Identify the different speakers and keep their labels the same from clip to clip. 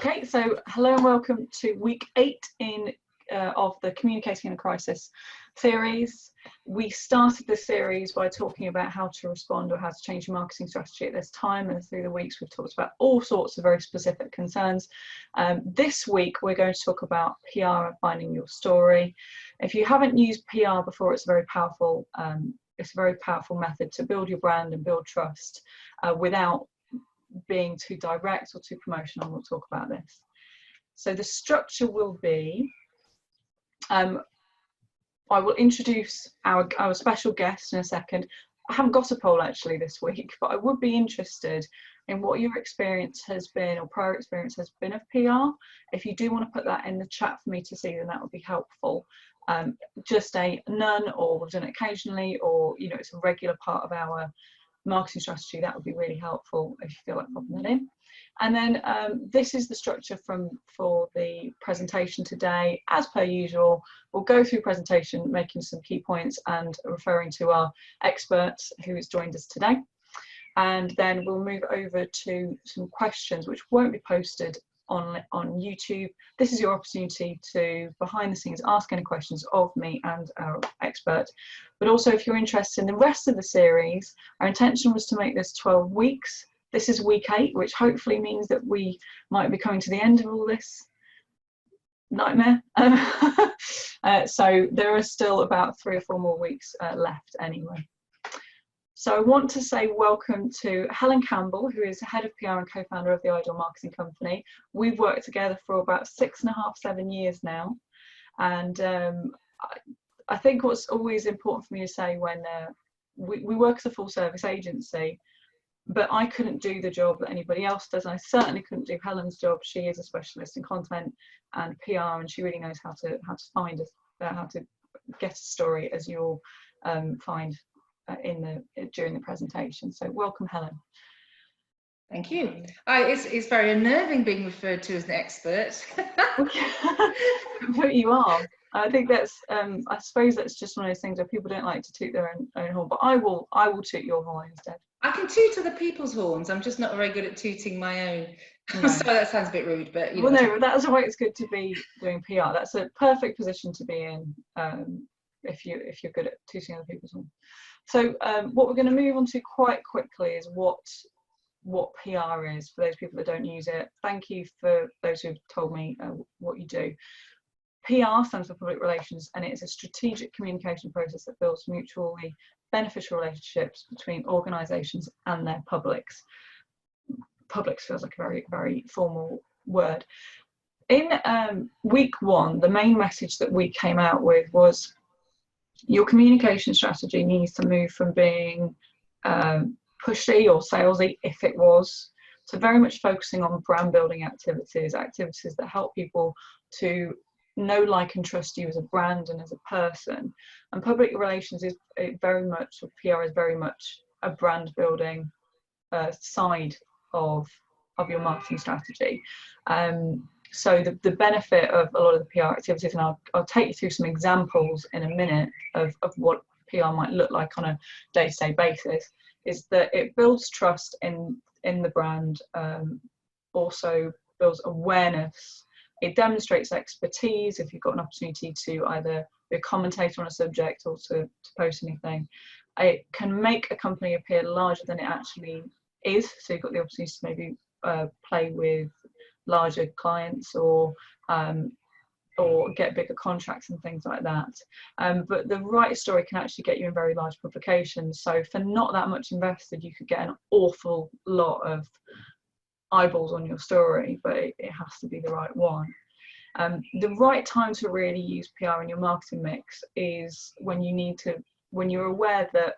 Speaker 1: Okay, so hello and welcome to week 8 of the Communicating in a Crisis series. We started this series by talking about how to respond or how to change your marketing strategy at this time, and through the weeks we've talked about all sorts of very specific concerns. This week we're going to talk about PR and finding your story. If you haven't used PR before, it's a very powerful method to build your brand and build trust without being too direct or too promotional. We'll talk about this. So the structure will be, I will introduce our special guest in a second. I haven't got a poll actually this week, but I would be interested in what your experience has been or prior experience has been of PR. If you do want to put that in the chat for me to see, then that would be helpful. Just a none, or we've done it occasionally, or it's a regular part of our marketing strategy. That would be really helpful if you feel like popping that in. And then this is the structure for the presentation today. As per usual, we'll go through presentation, making some key points and referring to our expert who has joined us today. And then we'll move over to some questions which won't be posted on YouTube. This is your opportunity to, behind the scenes, ask any questions of me and our expert. But also, if you're interested in the rest of the series, our intention was to make this 12 weeks. This is week 8, which hopefully means that we might be coming to the end of all this nightmare. So there are still about 3 or 4 more weeks left anyway. So I want to say welcome to Helen Campbell, who is head of PR and co-founder of the Ideal Marketing Company. We've worked together for about 6.5, 7 years now. And I think what's always important for me to say when we work as a full service agency, but I couldn't do the job that anybody else does. I certainly couldn't do Helen's job. She is a specialist in content and PR, and she really knows how to find us, how to get a story, as you'll find during the presentation. So welcome, Helen.
Speaker 2: Thank you. It's very unnerving being referred to as an expert.
Speaker 1: But you are. I think that's I suppose that's just one of those things where people don't like to toot their own horn, but I will toot your horn instead.
Speaker 2: I can toot other people's horns. I'm just not very good at tooting my own.
Speaker 1: No.
Speaker 2: Sorry, that sounds a bit rude, but
Speaker 1: well, no, that's why it's good to be doing PR. That's a perfect position to be in if you're good at tooting other people's horn. So what we're going to move on to quite quickly is what PR is, for those people that don't use it. Thank you for those who've told me what you do. PR stands for public relations, and it is a strategic communication process that builds mutually beneficial relationships between organisations and their publics. Publics feels like a very, very formal word. In week 1, the main message that we came out with was your communication strategy needs to move from being pushy or salesy, if it was, to very much focusing on brand building activities that help people to know, like and trust you as a brand and as a person. And public relations is very much, or PR is very much, a brand building side of your marketing strategy. So the benefit of a lot of the PR activities, and I'll take you through some examples in a minute of what PR might look like on a day-to-day basis, is that it builds trust in the brand, also builds awareness. It demonstrates expertise if you've got an opportunity to either be a commentator on a subject or to post anything. It can make a company appear larger than it actually is, so you've got the opportunity to maybe play with larger clients or get bigger contracts and things like that. But the right story can actually get you in very large publications. So for not that much invested, you could get an awful lot of eyeballs on your story, but it has to be the right one. The right time to really use PR in your marketing mix is when you're aware that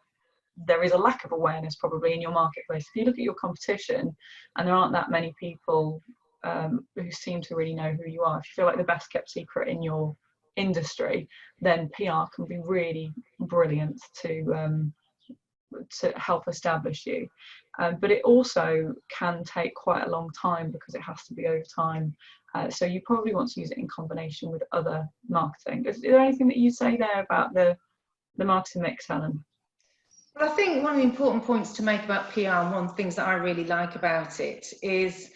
Speaker 1: there is a lack of awareness probably in your marketplace. If you look at your competition and there aren't that many people who seem to really know who you are, if you feel like the best kept secret in your industry, then PR can be really brilliant to help establish you. But it also can take quite a long time because it has to be over time. So you probably want to use it in combination with other marketing. Is there anything that you say there about the marketing mix, Helen?
Speaker 2: Well, I think one of the important points to make about PR, and one of the things that I really like about it, is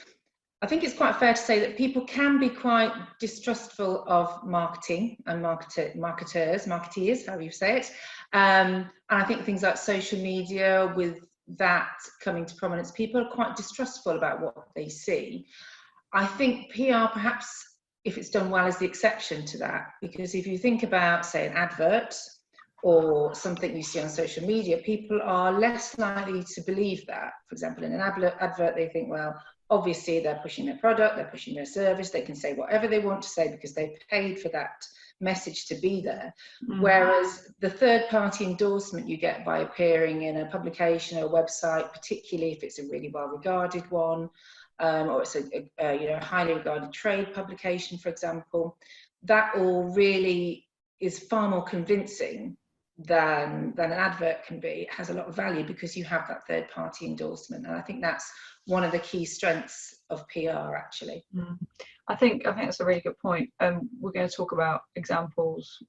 Speaker 2: I think it's quite fair to say that people can be quite distrustful of marketing and marketeers, however you say it. And I think things like social media, with that coming to prominence, people are quite distrustful about what they see. I think PR, perhaps, if it's done well, is the exception to that, because if you think about, say, an advert or something you see on social media, people are less likely to believe that. For example, in an advert, they think, well, obviously they're pushing their product, they're pushing their service, they can say whatever they want to say because they paid for that message to be there. Whereas the third-party endorsement you get by appearing in a publication or a website, particularly if it's a really well-regarded one, or it's a highly regarded trade publication, for example, that all really is far more convincing than an advert can be. It has a lot of value because you have that third-party endorsement, and I think that's one of the key strengths of PR, actually.
Speaker 1: I think that's a really good point. We're going to talk about examples,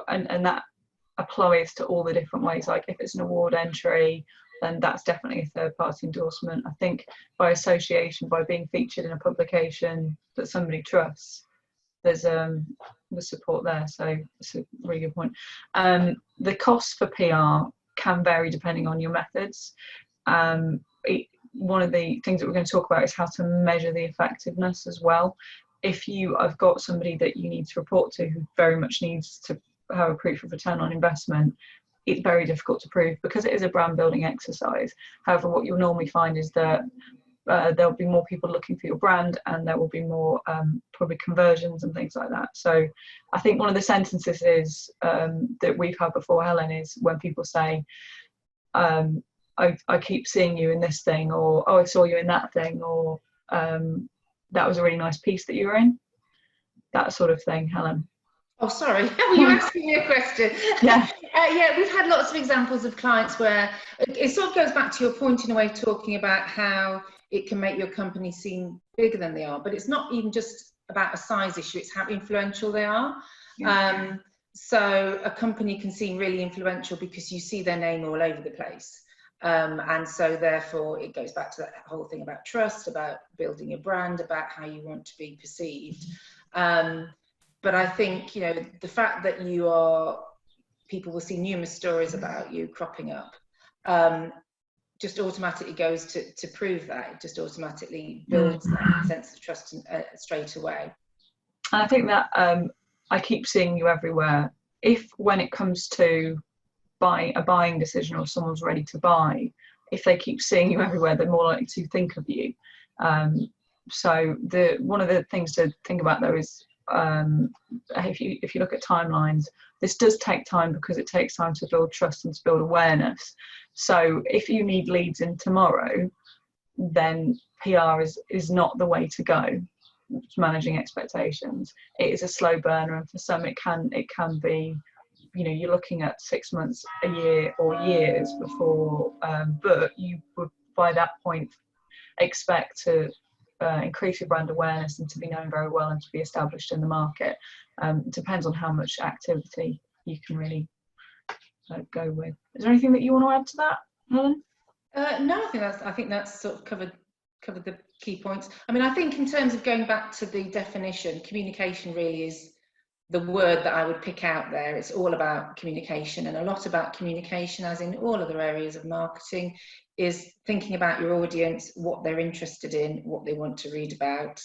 Speaker 1: and that applies to all the different ways. Like if it's an award entry, then that's definitely a third-party endorsement. I think by association, by being featured in a publication that somebody trusts, there's the support there. So it's a really good point. The cost for PR can vary depending on your methods. One of the things that we're going to talk about is how to measure the effectiveness as well. If you have got somebody that you need to report to who very much needs to have a proof of return on investment, it's very difficult to prove because it is a brand building exercise. However, what you'll normally find is that there'll be more people looking for your brand, and there will be more probably conversions and things like that. So I think one of the sentences is that we've had before, Helen, is when people say, I keep seeing you in this thing, or oh, I saw you in that thing, or that was a really nice piece that you were in. That sort of thing, Helen.
Speaker 2: Oh, sorry, were you asking me a question?
Speaker 1: Yeah.
Speaker 2: Yeah, we've had lots of examples of clients where it sort of goes back to your point in a way, talking about how it can make your company seem bigger than they are, but it's not even just about a size issue, it's how influential they are. Yeah. So a company can seem really influential because you see their name all over the place. And so therefore it goes back to that whole thing about trust, about building a brand, about how you want to be perceived. But I think, you know, the fact that people will see numerous stories about you cropping up, just automatically goes to prove that. It just automatically builds that sense of trust straight away.
Speaker 1: And I think that I keep seeing you everywhere. If when it comes to a buying decision, or someone's ready to buy, if they keep seeing you everywhere, they're more likely to think of you. So one of the things to think about though is if you look at timelines, this does take time because it takes time to build trust and to build awareness. So if you need leads in tomorrow, then PR is not the way to go. Managing expectations, it is a slow burner, and for some it can be, you know, you're looking at 6 months, a year, or years before, but you would by that point expect to increase your brand awareness and to be known very well and to be established in the market. Depends on how much activity you can really go with. Is there anything that you want to add to that, Helen?
Speaker 2: No, I think that's sort of covered the key points. I mean, I think in terms of going back to the definition, communication really is the word that I would pick out there. It's all about communication, and a lot about communication, as in all other areas of marketing, is thinking about your audience, what they're interested in, what they want to read about.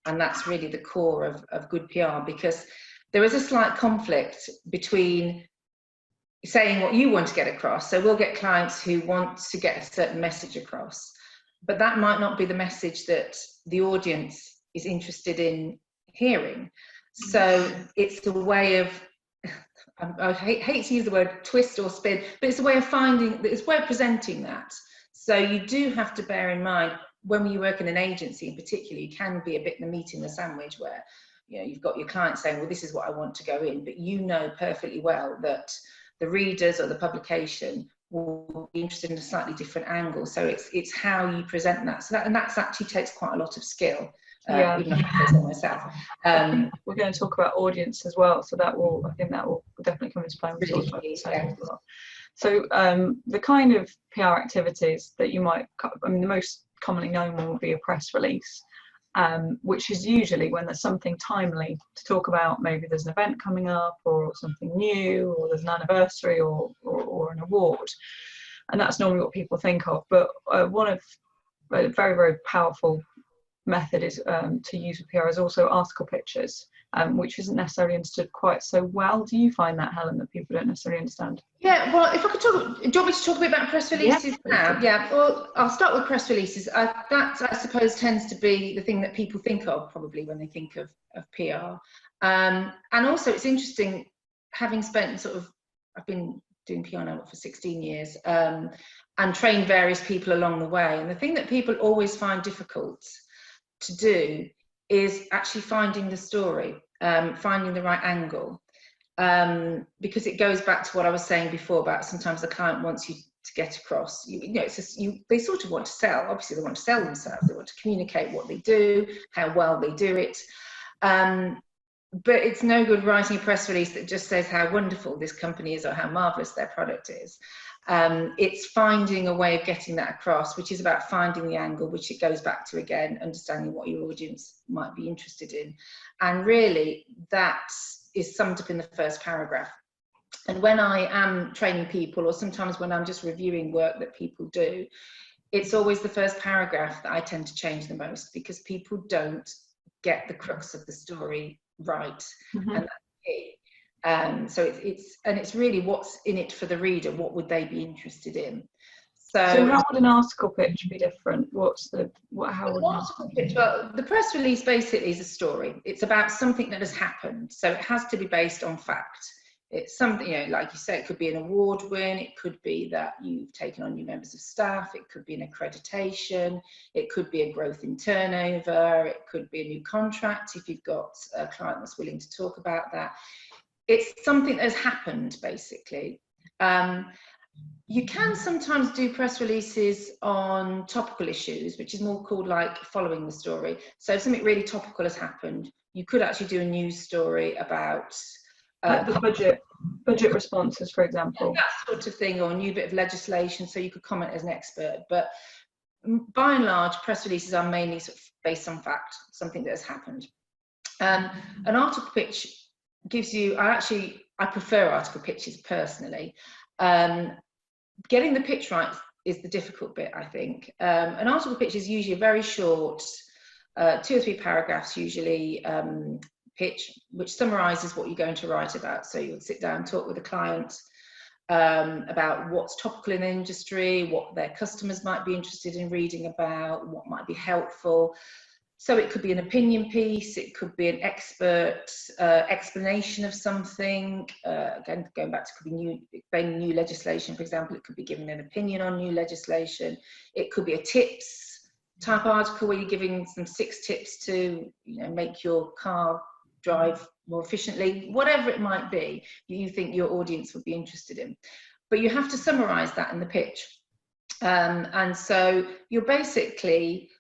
Speaker 2: And that's really the core of good PR, because there is a slight conflict between saying what you want to get across. So we'll get clients who want to get a certain message across, but that might not be the message that the audience is interested in hearing. So it's a way of, I hate to use the word twist or spin, but it's a way of presenting that. So you do have to bear in mind, when you work in an agency in particular, you can be a bit the meat in the sandwich, where, you know, you've got your client saying, well, this is what I want to go in, but you know perfectly well that the readers or the publication will be interested in a slightly different angle. So it's how you present that. So that actually takes quite a lot of skill.
Speaker 1: Yeah.
Speaker 2: Even if I say so myself.
Speaker 1: We're going to talk about audience as well, so I think that will definitely come into play. So the kind of PR activities that you might, I mean, the most commonly known one would be a press release. which is usually when there's something timely to talk about. Maybe there's an event coming up, or something new, or there's an anniversary, or an award. And that's normally what people think of. But one of a very, very powerful method is to use with PR is also article pictures, which isn't necessarily understood quite so well. Do you find that, Helen, that people don't necessarily understand?
Speaker 2: Yeah, well, if I could talk, do you want me to talk a bit about press releases now? Yeah, well, I'll start with press releases. That, I suppose, tends to be the thing that people think of probably when they think of PR. And also it's interesting, having spent I've been doing PR now for 16 years, and trained various people along the way. And the thing that people always find difficult to do is actually finding the story, finding the right angle, because it goes back to what I was saying before about sometimes the client wants you to get across. They sort of want to sell. Obviously, they want to sell themselves. They want to communicate what they do, how well they do it. But it's no good writing a press release that just says how wonderful this company is or how marvelous their product is. It's finding a way of getting that across, which is about finding the angle, which it goes back to again, understanding what your audience might be interested in. And really, that is summed up in the first paragraph. And when I am training people, or sometimes when I'm just reviewing work that people do, it's always the first paragraph that I tend to change the most, because people don't get the crux of the story right. And that's key. So it's really what's in it for the reader. What would they be interested in? So
Speaker 1: how would an article pitch be different? Well, the
Speaker 2: press release basically is a story. It's about something that has happened, so it has to be based on fact. It's something, like you say, it could be an award win, it could be that you've taken on new members of staff, it could be an accreditation, it could be a growth in turnover, it could be a new contract if you've got a client that's willing to talk about that. It's something that has happened, basically. You can sometimes do press releases on topical issues, which is more called like following the story. So if something really topical has happened, you could actually do a news story about
Speaker 1: like the budget responses, for example.
Speaker 2: That sort of thing, or a new bit of legislation, so you could comment as an expert. But by and large, press releases are mainly sort of based on fact, something that has happened. An article pitch gives you, I prefer article pitches personally. Getting the pitch right is the difficult bit, I think. An article pitch is usually a very short, 2 or 3 paragraphs usually, pitch, which summarises what you're going to write about. So you'll sit down, talk with a client about what's topical in the industry, what their customers might be interested in reading about, what might be helpful. So it could be an opinion piece, it could be an expert explanation of something. Again, going back to could be new legislation, for example, it could be giving an opinion on new legislation. It could be a tips type article where you're giving some 6 tips to make your car drive more efficiently, whatever it might be you think your audience would be interested in. But you have to summarize that in the pitch. And so you're basically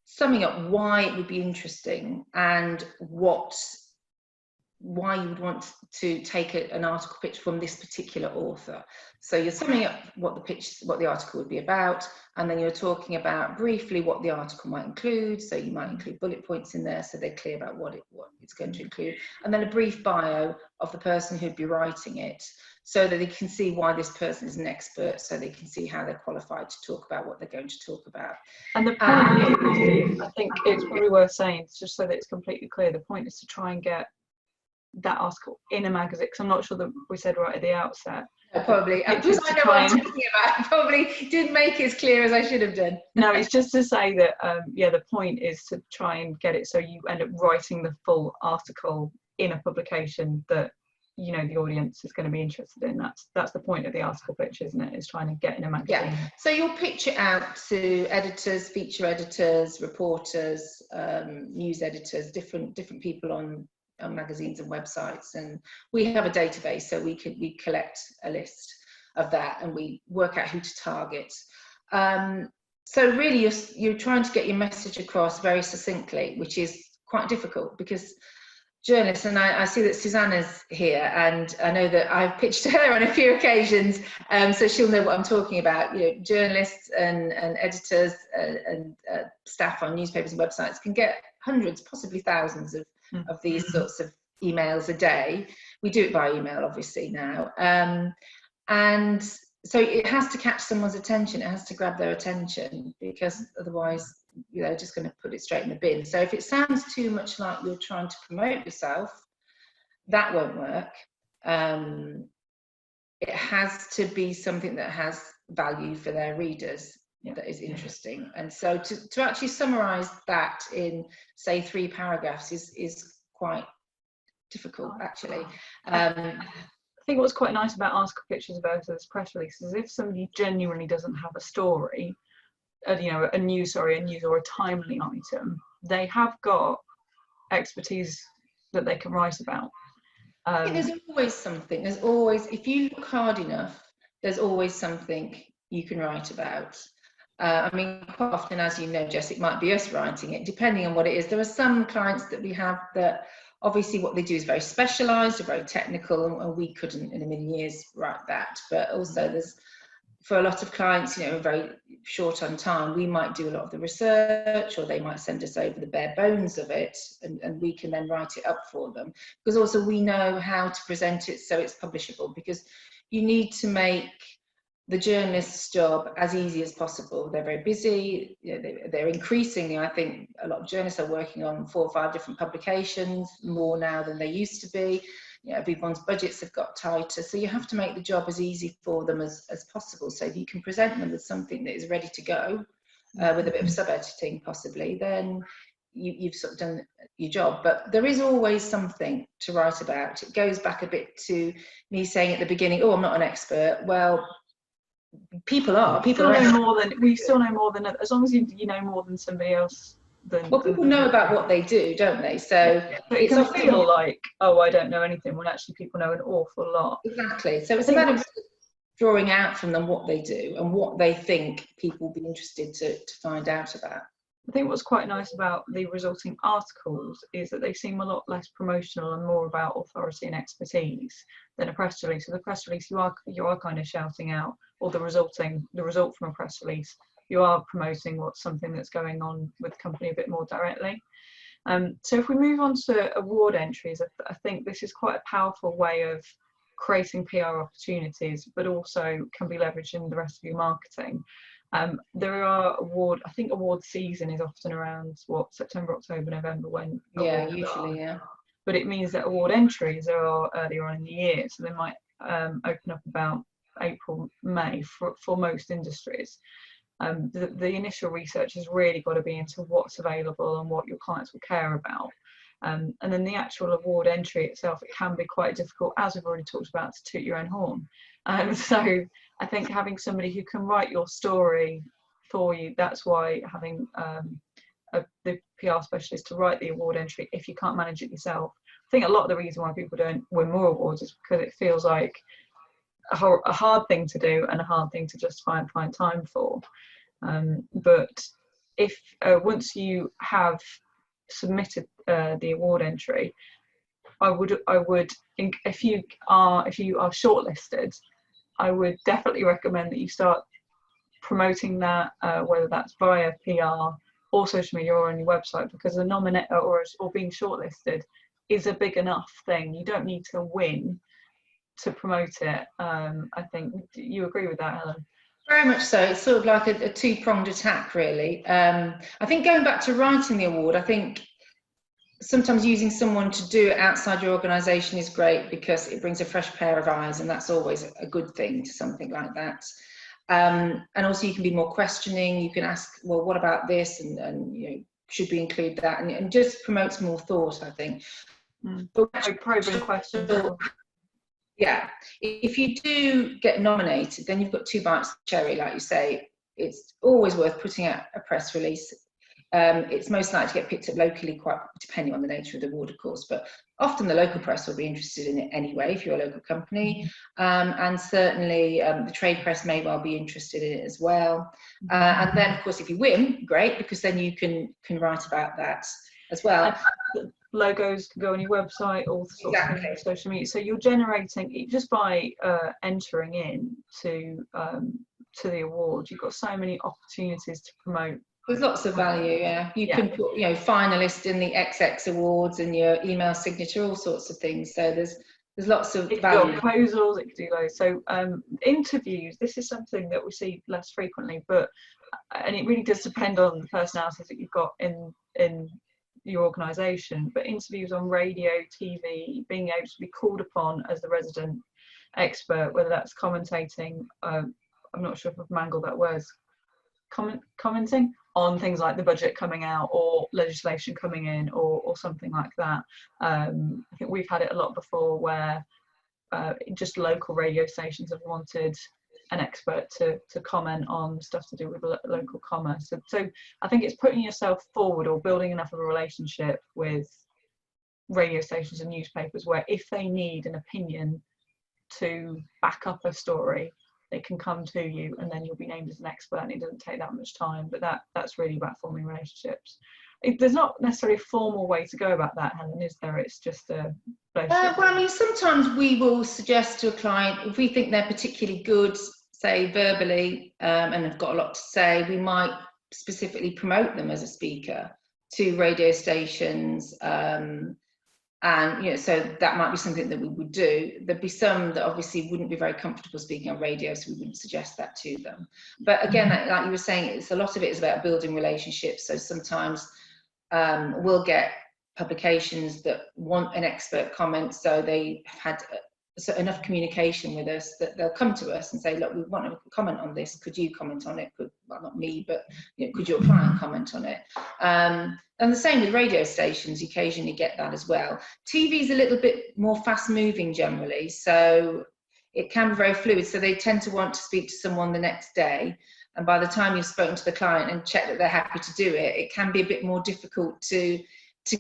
Speaker 2: summing up why it would be interesting and why you would want to take an article pitch from this particular author. So you're summing up what the article would be about, and then you're talking about briefly what the article might include. So you might include bullet points in there so they're clear about what it's going to include, and then a brief bio of the person who'd be writing it, so that they can see why this person is an expert, so they can see how they're qualified to talk about what they're going to talk about.
Speaker 1: And the point, I think it's probably worth saying, just so that it's completely clear, the point is to try and get that article in a magazine, because I'm not sure that we said right at the outset.
Speaker 2: Probably, because I know what I'm talking about, probably didn't make it as clear as I should have done.
Speaker 1: No, it's just to say that, the point is to try and get it so you end up writing the full article in a publication that the audience is going to be interested in. That's the point of the article pitch, isn't it? Is trying to get in a magazine.
Speaker 2: Yeah. So you'll pitch it out to editors, feature editors, reporters, news editors, different people on magazines and websites, and we have a database, so we collect a list of that and we work out who to target. So really you're trying to get your message across very succinctly, which is quite difficult, because journalists, and I see that Susanna's here, and I know that I've pitched her on a few occasions, so she'll know what I'm talking about. You know, journalists and editors and staff on newspapers and websites can get hundreds, possibly thousands of these sorts of emails a day. We do it by email, obviously, now, and so it has to catch someone's attention. It has to grab their attention, because otherwise, you know, just going to put it straight in the bin. So if it sounds too much like you're trying to promote yourself, that won't work. It has to be something that has value for their readers, that is interesting. And so to actually summarize that in, say, 3 paragraphs is quite difficult, actually.
Speaker 1: I think what's quite nice about article pictures versus press releases is if somebody genuinely doesn't have a story, you know, a news or a timely item, they have got expertise that they can write about.
Speaker 2: I think there's always something. There's always, if you look hard enough, there's always something you can write about. I mean, quite often, as you know, Jess, it might be us writing it, depending on what it is. There are some clients that we have that obviously what they do is very specialised or very technical, and we couldn't in a million years write that. But also there's, for a lot of clients, you know, very short on time, we might do a lot of the research, or they might send us over the bare bones of it, and we can then write it up for them. Because also we know how to present it so it's publishable, because you need to make the journalist's job as easy as possible. They're very busy, you know, they're increasingly, I think a lot of journalists are working on 4 or 5 different publications, more now than they used to be. You know, everyone's budgets have got tighter, so you have to make the job as easy for them as possible. So if you can present them with something that is ready to go, with a bit of sub-editing possibly, then you've sort of done your job. But there is always something to write about. It goes back a bit to me saying at the beginning, oh, I'm not an expert. Well, people are.
Speaker 1: We still know more than, as long as you know more than somebody else.
Speaker 2: Well, people know about what they do, don't they? So
Speaker 1: but it can feel like, oh, I don't know anything, when actually people know an awful lot.
Speaker 2: Exactly. So it's a matter of drawing out from them what they do and what they think people will be interested to find out about.
Speaker 1: I think what's quite nice about the resulting articles is that they seem a lot less promotional and more about authority and expertise than a press release. So the press release, you are kind of shouting out, or the result from a press release, you are promoting what's something that's going on with the company a bit more directly. So if we move on to award entries, I think this is quite a powerful way of creating PR opportunities, but also can be leveraged in the rest of your marketing. There are I think award season is often around September, October, November, when
Speaker 2: usually.
Speaker 1: But it means that award entries are earlier on in the year, so they might open up about April, May for most industries. The initial research has really got to be into what's available and what your clients will care about. And then the actual award entry itself, it can be quite difficult, as we've already talked about, to toot your own horn. So I think having somebody who can write your story for you, that's why having the PR specialist to write the award entry, if you can't manage it yourself. I think a lot of the reason why people don't win more awards is because it feels like a hard thing to do and a hard thing to justify and find time for. But if once you have submitted the award entry, I would if you are shortlisted, I would definitely recommend that you start promoting that, whether that's via PR or social media or on your website, because the nominate or being shortlisted is a big enough thing. You don't need to win to promote it. I think you agree with that, Helen?
Speaker 2: Very much so. It's sort of like a two-pronged attack, really. I think going back to writing the award, I think sometimes using someone to do it outside your organisation is great, because it brings a fresh pair of eyes, and that's always a good thing to something like that. And also you can be more questioning. You can ask, well, what about this? And you know, should we include that? And just promotes more thought, I think.
Speaker 1: But probing questions.
Speaker 2: Yeah, if you do get nominated, then you've got 2 bites of the cherry, like you say. It's always worth putting out a press release. It's most likely to get picked up locally, quite depending on the nature of the award, of course, but often the local press will be interested in it anyway if you're a local company, and certainly the trade press may well be interested in it as well. And then, of course, if you win, great, because then you can write about that as well.
Speaker 1: logos can go on your website, all sorts of things on social media. So you're generating, just by entering in to the award, you've got so many opportunities to promote.
Speaker 2: There's lots of value, yeah. You can put, you know, finalist in the XX awards and your email signature, all sorts of things. So there's lots of value.
Speaker 1: Proposals, it could do those. So interviews, this is something that we see less frequently, and it really does depend on the personalities that you've got in your organisation. But interviews on radio, TV, being able to be called upon as the resident expert, whether that's commentating, I'm not sure if I've mangled that word, commenting on things like the budget coming out or legislation coming in or something like that. I think we've had it a lot before where just local radio stations have wanted an expert to comment on stuff to do with local commerce. So I think it's putting yourself forward or building enough of a relationship with radio stations and newspapers where if they need an opinion to back up a story, they can come to you and then you'll be named as an expert, and it doesn't take that much time. But that's really about forming relationships. There's not necessarily a formal way to go about that, Helen, is there? It's just a
Speaker 2: well, I mean, sometimes we will suggest to a client, if we think they're particularly good, say verbally, and have got a lot to say, we might specifically promote them as a speaker to radio stations. And, you know, so that might be something that we would do. There'd be some that obviously wouldn't be very comfortable speaking on radio, so we wouldn't suggest that to them. But again, like you were saying, a lot of it is about building relationships. So sometimes we'll get publications that want an expert comment, so they have had enough communication with us that they'll come to us and say, look, we want to comment on this, could you comment on it? Well, not me, but you know, could your client comment on it? And the same with radio stations, you occasionally get that as well. TV is a little bit more fast moving generally, so it can be very fluid, so they tend to want to speak to someone the next day, and by the time you've spoken to the client and checked that they're happy to do it, it can be a bit more difficult to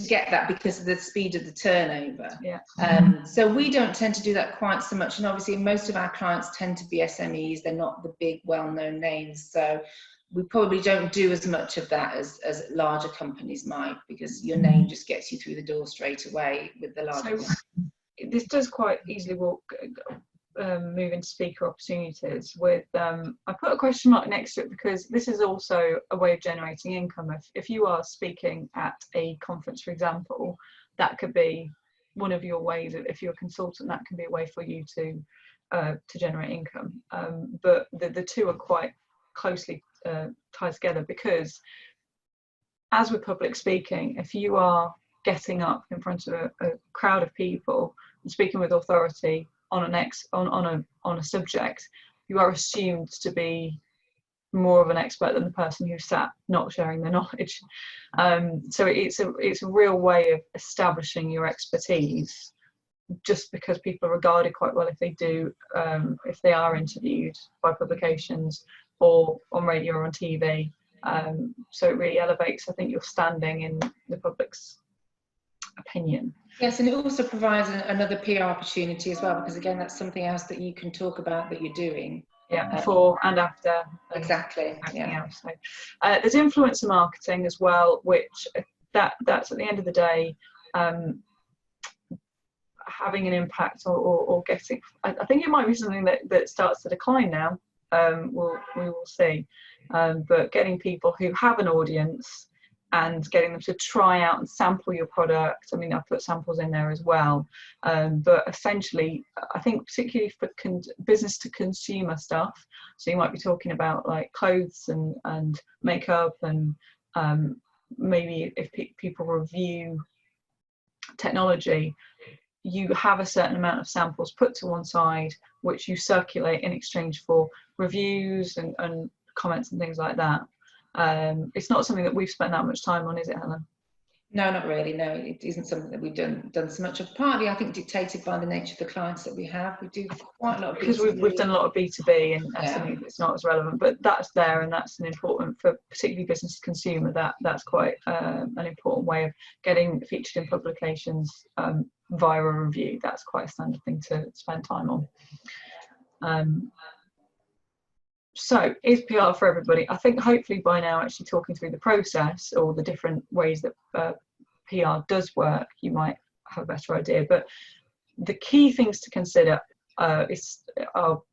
Speaker 2: get that because of the speed of the turnover. So we don't tend to do that quite so much, and obviously most of our clients tend to be SMEs, they're not the big well-known names, so we probably don't do as much of that as larger companies might, because your name just gets you through the door straight away with the larger ones.
Speaker 1: This does quite easily move into speaker opportunities with I put a question mark next to it because this is also a way of generating income. If you are speaking at a conference, for example, that could be one of your ways. If you're a consultant, that can be a way for you to generate income. But the two are quite closely tied together, because as with public speaking, if you are getting up in front of a crowd of people and speaking with authority on a subject, you are assumed to be more of an expert than the person who sat not sharing their knowledge. So it's a real way of establishing your expertise, just because people are regarded quite well if they are interviewed by publications or on radio or on TV. So it really elevates, I think, your standing in the public's opinion.
Speaker 2: Yes, and it also provides another PR opportunity as well, because again, that's something else that you can talk about that you're doing.
Speaker 1: Yeah, before and after.
Speaker 2: Exactly.
Speaker 1: Else. So, there's influencer marketing as well, which that's at the end of the day, having an impact or getting. I think it might be something that starts to decline now. We will see, but getting people who have an audience and getting them to try out and sample your product. I mean, I put samples in there as well, but essentially, I think particularly for business to consumer stuff, so you might be talking about like clothes and makeup, and maybe if people review technology, you have a certain amount of samples put to one side, which you circulate in exchange for reviews and comments and things like that. It's not something that we've spent that much time on, is it, Helen?
Speaker 2: No, not really. No, it isn't something that we've done so much of. Partly, I think, dictated by the nature of the clients that we have. We do quite a lot of
Speaker 1: because we've done a lot of B2B, and SME, it's not as relevant, but that's there, and that's an important, for particularly business to consumer, that's quite an important way of getting featured in publications via a review. That's quite a standard thing to spend time on. So is PR for everybody? I think hopefully by now, actually talking through the process or the different ways that PR does work, you might have a better idea. But the key things to consider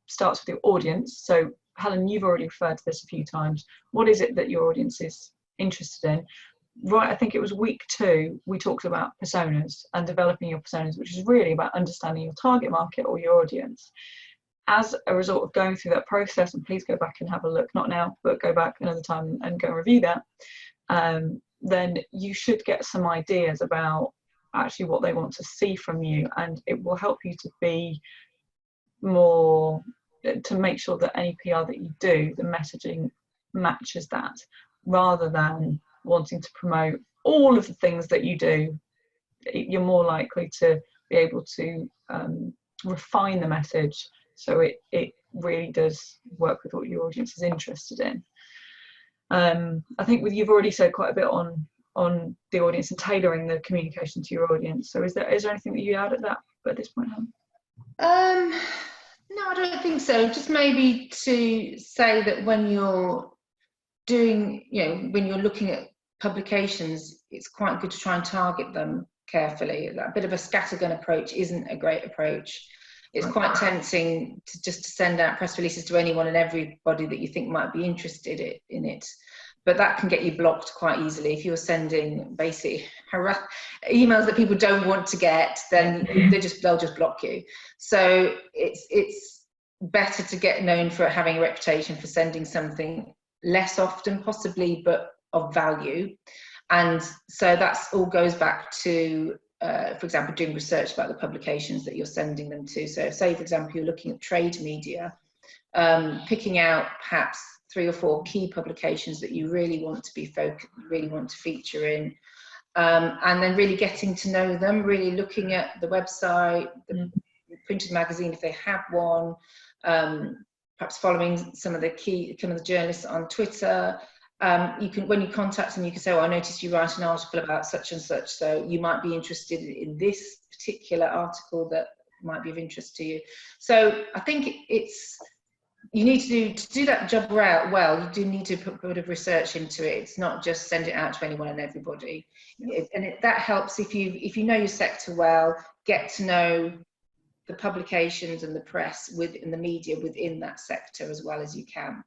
Speaker 1: starts with your audience. So Helen, you've already referred to this a few times. What is it that your audience is interested in? Right, I think it was week 2, we talked about personas and developing your personas, which is really about understanding your target market or your audience. As a result of going through that process, and please go back and have a look, not now, but go back another time and go and review that, then you should get some ideas about actually what they want to see from you, and it will help you to be more, to make sure that any PR that you do, the messaging matches that, rather than wanting to promote all of the things that you do. You're more likely to be able to refine the message so it really does work with what your audience is interested in. I think you've already said quite a bit on the audience and tailoring the communication to your audience. So is there anything that you add at this point, Helen?
Speaker 2: No, I don't think so. Just maybe to say that when you're doing, when you're looking at publications, it's quite good to try and target them carefully. That bit of a scattergun approach isn't a great approach. It's quite tempting to just send out press releases to anyone and everybody that you think might be interested in it. But that can get you blocked quite easily. If you're sending basic emails that people don't want to get, then they'll just block you. So it's better to get known for having a reputation for sending something less often, possibly, but of value. And so that's all goes back to, for example, doing research about the publications that you're sending them to. So say, for example, you're looking at trade media, picking out perhaps 3 or 4 key publications that you really want to be focused, really want to feature in, and then really getting to know them, really looking at the website, the printed magazine if they have one, perhaps following some of the journalists on Twitter. When you contact them, you can say, "Oh, I noticed you write an article about such and such, so you might be interested in this particular article that might be of interest to you." So I think you need to do that job well. You do need to put a bit of research into it. It's not just send it out to anyone and everybody. That helps if you know your sector well, get to know the publications and the press and the media within that sector as well as you can.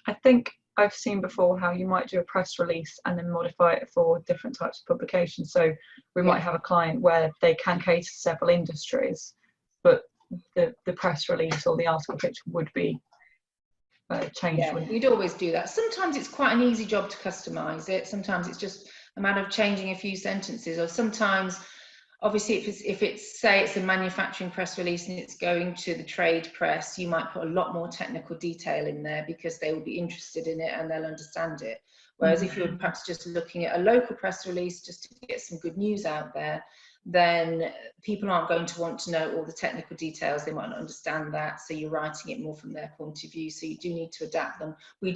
Speaker 1: I think I've seen before how you might do a press release and then modify it for different types of publications. So we might have a client where they can cater to several industries, but the press release or the article picture would be changed.
Speaker 2: Yeah, we'd always do that. Sometimes it's quite an easy job to customize it. Sometimes it's just a matter of changing a few sentences, or sometimes, obviously, if it's say it's a manufacturing press release and it's going to the trade press, you might put a lot more technical detail in there because they will be interested in it and they'll understand it. Whereas if you're perhaps just looking at a local press release just to get some good news out there, then people aren't going to want to know all the technical details. They might not understand that. So you're writing it more from their point of view. So you do need to adapt them. I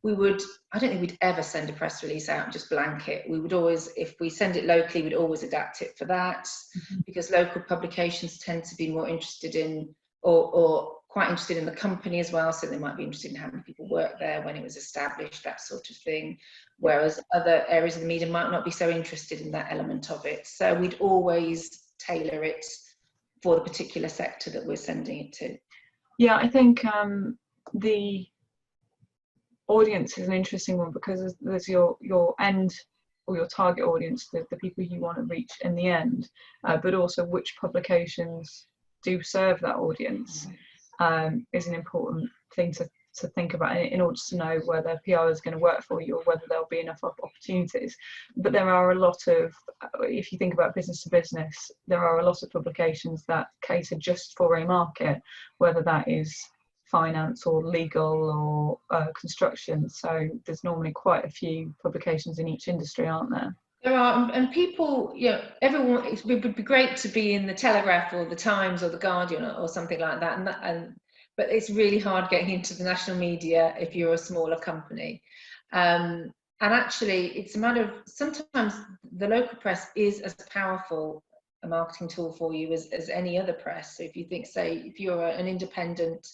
Speaker 2: don't think we'd ever send a press release out and just blanket. We would always, if we send it locally, we'd always adapt it for that, because local publications tend to be more interested in, or quite interested in the company as well. So they might be interested in how many people work there, when it was established, that sort of thing. Whereas other areas of the media might not be so interested in that element of it. So we'd always tailor it for the particular sector that we're sending it to.
Speaker 1: Yeah, I think the audience is an interesting one, because there's your end or your target audience, the people you want to reach in the end, but also which publications do serve that audience is an important thing to think about in order to know whether PR is going to work for you or whether there'll be enough opportunities. But there are a lot of, if you think about business to business, there are a lot of publications that cater just for a market, whether that is finance or legal or construction. So there's normally quite a few publications in each industry, aren't there?
Speaker 2: There are, and people, everyone, it would be great to be in the Telegraph or the Times or the Guardian or something like that, but it's really hard getting into the national media if you're a smaller company. And actually, it's a matter of, sometimes the local press is as powerful a marketing tool for you as any other press. So if you think, say, if you're an independent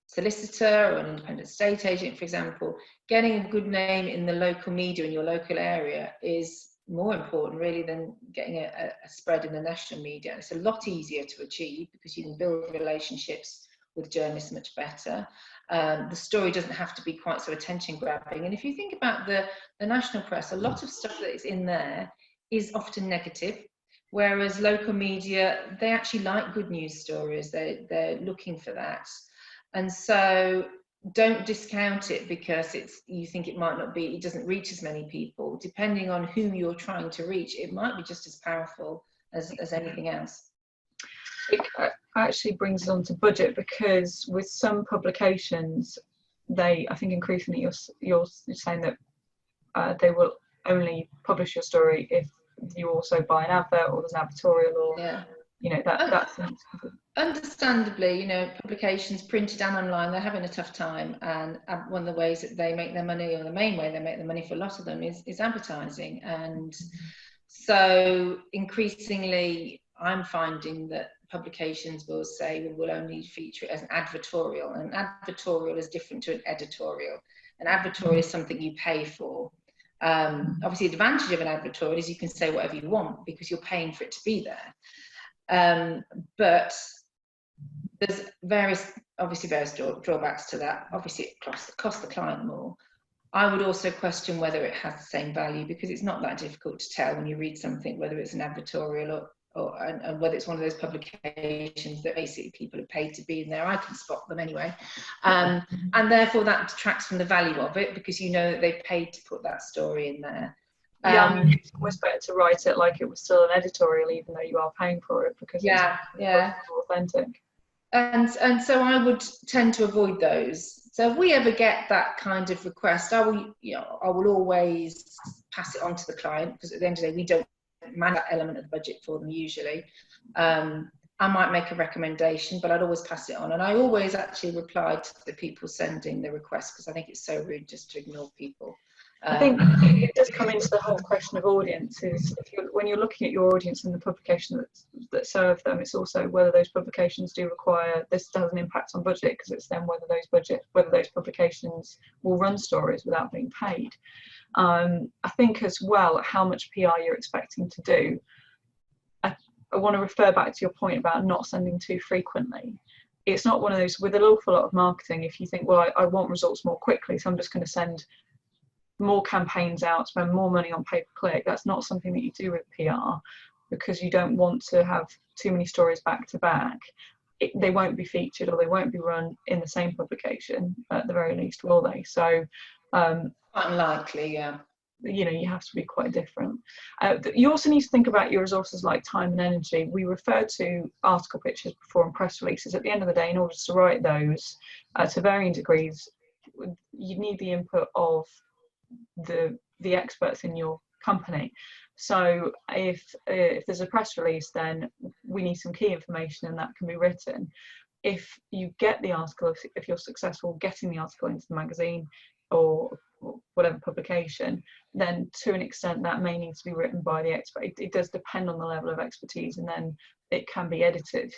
Speaker 2: solicitor or an independent estate agent, for example, getting a good name in the local media in your local area is more important really than getting a spread in the national media. It's a lot easier to achieve because you can build relationships with journalists much better. The story doesn't have to be quite so attention grabbing. And if you think about the national press, a lot of stuff that is in there is often negative, whereas local media, they actually like good news stories. They're looking for that. And so don't discount it because you think it might not be, it doesn't reach as many people. Depending on who you're trying to reach, it might be just as powerful as anything else.
Speaker 1: It actually brings us on to budget, because with some publications, I think increasingly you're saying that they will only publish your story if you also buy an advert or there's an advertorial, or
Speaker 2: yeah,
Speaker 1: that's
Speaker 2: understandably, publications printed and online, they're having a tough time, and one of the ways that they make their money, or the main way they make their money for a lot of them, is advertising. And so increasingly I'm finding that publications will say we will only feature it as an advertorial, and an advertorial is different to an editorial. An advertorial is something you pay for. Obviously the advantage of an advertorial is you can say whatever you want because you're paying for it to be there. But there's various drawbacks to that. Obviously it costs the client more. I would also question whether it has the same value, because it's not that difficult to tell when you read something whether it's an advertorial and whether it's one of those publications that basically people have paid to be in there. I can spot them anyway, and therefore that detracts from the value of it, because that they've paid to put that story in there.
Speaker 1: It's almost better to write it like it was still an editorial, even though you are paying for it, because it's authentic.
Speaker 2: And so I would tend to avoid those. So if we ever get that kind of request, I will always pass it on to the client, because at the end of the day we don't manage that element of the budget for them usually. I might make a recommendation, but I'd always pass it on. And I always actually reply to the people sending the request, because I think it's so rude just to ignore people.
Speaker 1: I think it does come into the whole question of audiences. When you're looking at your audience and the publication that serve them, it's also whether those publications do require, this has an impact on budget, because it's then whether those publications will run stories without being paid. I think as well how much PR you're expecting to do. I want to refer back to your point about not sending too frequently. It's not one of those, with an awful lot of marketing, if you think, well, I want results more quickly, so I'm just going to send more campaigns out, spend more money on pay-per-click. That's not something that you do with PR, because you don't want to have too many stories back to back. They won't be featured, or they won't be run in the same publication at the very least, will they? So
Speaker 2: unlikely, yeah.
Speaker 1: You have to be quite different. You also need to think about your resources like time and energy. We refer to article pitches before and press releases. At the end of the day, in order to write those to varying degrees, you need the input of the experts in your company. So if there's a press release, then we need some key information, and that can be written. If you get the article, if you're successful getting the article into the magazine or whatever publication, then to an extent that may need to be written by the expert. It does depend on the level of expertise, and then it can be edited.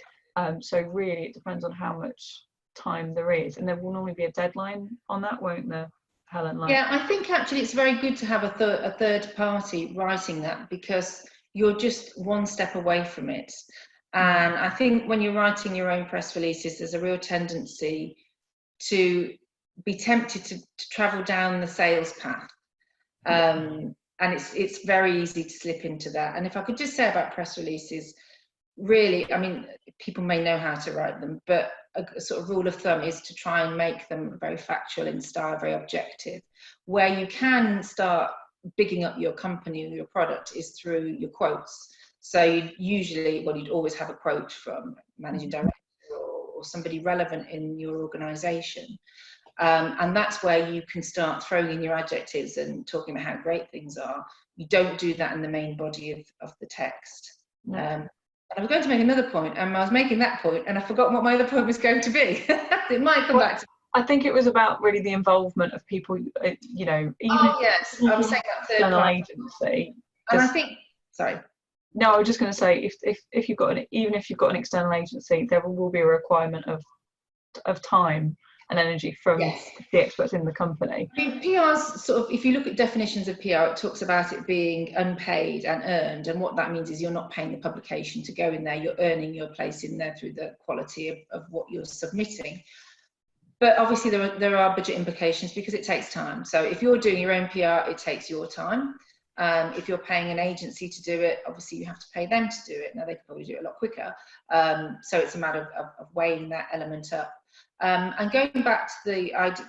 Speaker 1: So really it depends on how much time there is, and there will normally be a deadline on that, won't there, Helen?
Speaker 2: Yeah, I think actually it's very good to have a third party writing that, because you're just one step away from it. And I think when you're writing your own press releases, there's a real tendency to be tempted to travel down the sales path. And it's very easy to slip into that. And if I could just say about press releases, really, I mean, people may know how to write them, but a sort of rule of thumb is to try and make them very factual in style, very objective. Where you can start bigging up your company and your product is through your quotes. So you'd always have a quote from managing director or somebody relevant in your organisation. And that's where you can start throwing in your adjectives and talking about how great things are. You don't do that in the main body of the text. I was going to make another point, and I was making that point, and I forgot what my other point was going to be. It might come back to.
Speaker 1: I think it was about really the involvement of people, even
Speaker 2: yes, I was saying that third party
Speaker 1: agency.
Speaker 2: And I think, sorry.
Speaker 1: No, I was just going to say, if you've got even if you've got an external agency, there will be a requirement of time and energy from
Speaker 2: Yes.
Speaker 1: the experts in the company.
Speaker 2: I mean, PR's sort of, if you look at definitions of PR, it talks about it being unpaid and earned, and what that means is you're not paying the publication to go in there, you're earning your place in there through the quality of what you're submitting. But obviously there are budget implications because it takes time. So if you're doing your own PR, it takes your time. If you're paying an agency to do it, obviously you have to pay them to do it. Now they could probably do it a lot quicker. So it's a matter of weighing that element up. And going back to